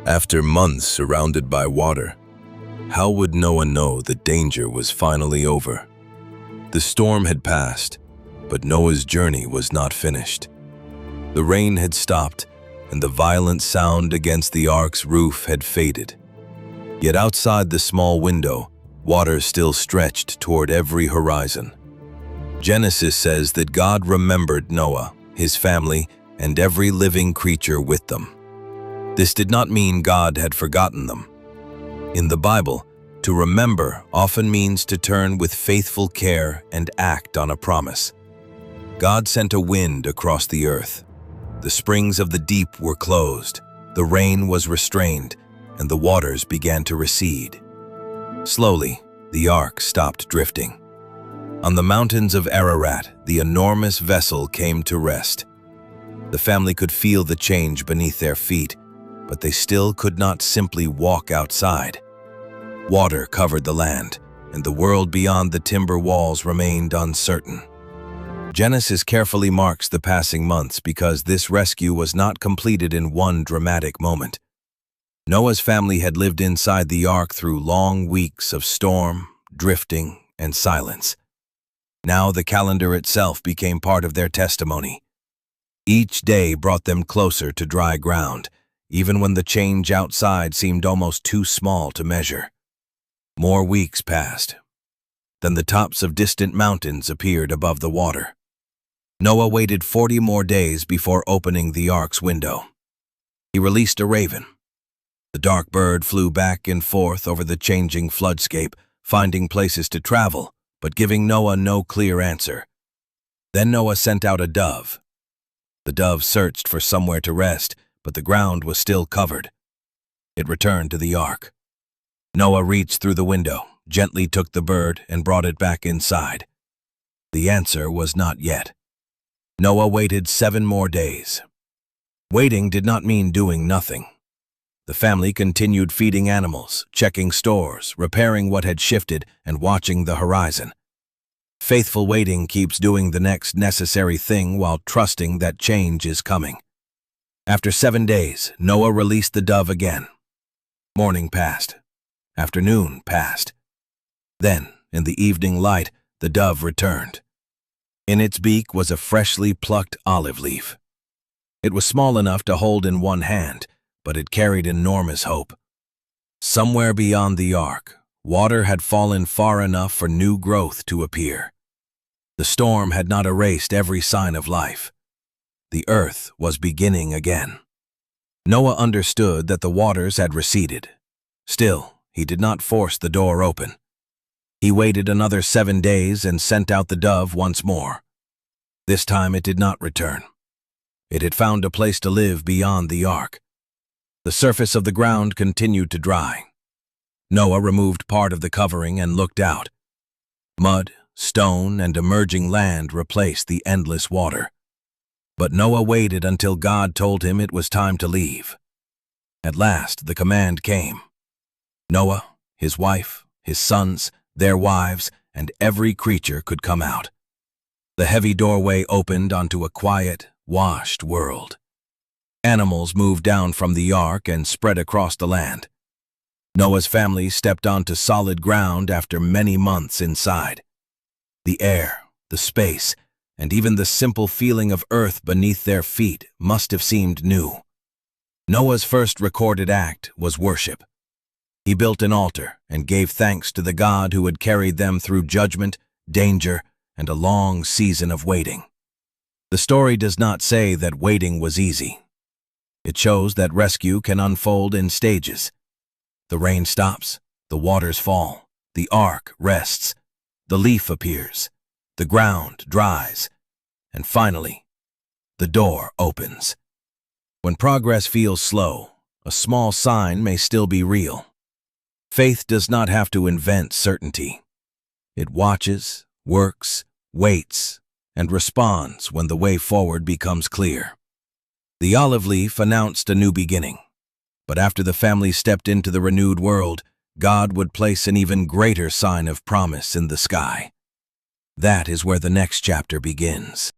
After months surrounded by water, how would Noah know that danger was finally over? The storm had passed, but Noah's journey was not finished. The rain had stopped, and the violent sound against the ark's roof had faded. Yet outside the small window, water still stretched toward every horizon. Genesis says that God remembered Noah, his family, and every living creature with them. This did not mean God had forgotten them. In the Bible, to remember often means to turn with faithful care and act on a promise. God sent a wind across the earth. The springs of the deep were closed, the rain was restrained, and the waters began to recede. Slowly, the ark stopped drifting. On the mountains of Ararat, the enormous vessel came to rest. The family could feel the change beneath their feet, but they still could not simply walk outside. Water covered the land, and the world beyond the timber walls remained uncertain. Genesis carefully marks the passing months because this rescue was not completed in one dramatic moment. Noah's family had lived inside the ark through long weeks of storm, drifting, and silence. Now the calendar itself became part of their testimony. Each day brought them closer to dry ground, even when the change outside seemed almost too small to measure. More weeks passed. Then the tops of distant mountains appeared above the water. Noah waited 40 more days before opening the ark's window. He released a raven. The dark bird flew back and forth over the changing floodscape, finding places to travel, but giving Noah no clear answer. Then Noah sent out a dove. The dove searched for somewhere to rest, but the ground was still covered. It returned to the ark. Noah reached through the window, gently took the bird, and brought it back inside. The answer was not yet. Noah waited 7 more days. Waiting did not mean doing nothing. The family continued feeding animals, checking stores, repairing what had shifted, and watching the horizon. Faithful waiting keeps doing the next necessary thing while trusting that change is coming. After 7 days, Noah released the dove again. Morning passed. Afternoon passed. Then, in the evening light, the dove returned. In its beak was a freshly plucked olive leaf. It was small enough to hold in one hand, but it carried enormous hope. Somewhere beyond the ark, water had fallen far enough for new growth to appear. The storm had not erased every sign of life. The earth was beginning again. Noah understood that the waters had receded. Still, he did not force the door open. He waited another 7 days and sent out the dove once more. This time it did not return. It had found a place to live beyond the ark. The surface of the ground continued to dry. Noah removed part of the covering and looked out. Mud, stone, and emerging land replaced the endless water. But Noah waited until God told him it was time to leave. At last, the command came. Noah, his wife, his sons, their wives, and every creature could come out. The heavy doorway opened onto a quiet, washed world. Animals moved down from the ark and spread across the land. Noah's family stepped onto solid ground after many months inside. The air, the space, and even the simple feeling of earth beneath their feet must have seemed new. Noah's first recorded act was worship. He built an altar and gave thanks to the God who had carried them through judgment, danger, and a long season of waiting. The story does not say that waiting was easy. It shows that rescue can unfold in stages. The rain stops, the waters fall, the ark rests, the leaf appears, the ground dries, and finally, the door opens. When progress feels slow, a small sign may still be real. Faith does not have to invent certainty. It watches, works, waits, and responds when the way forward becomes clear. The olive leaf announced a new beginning, but after the family stepped into the renewed world, God would place an even greater sign of promise in the sky. That is where the next chapter begins.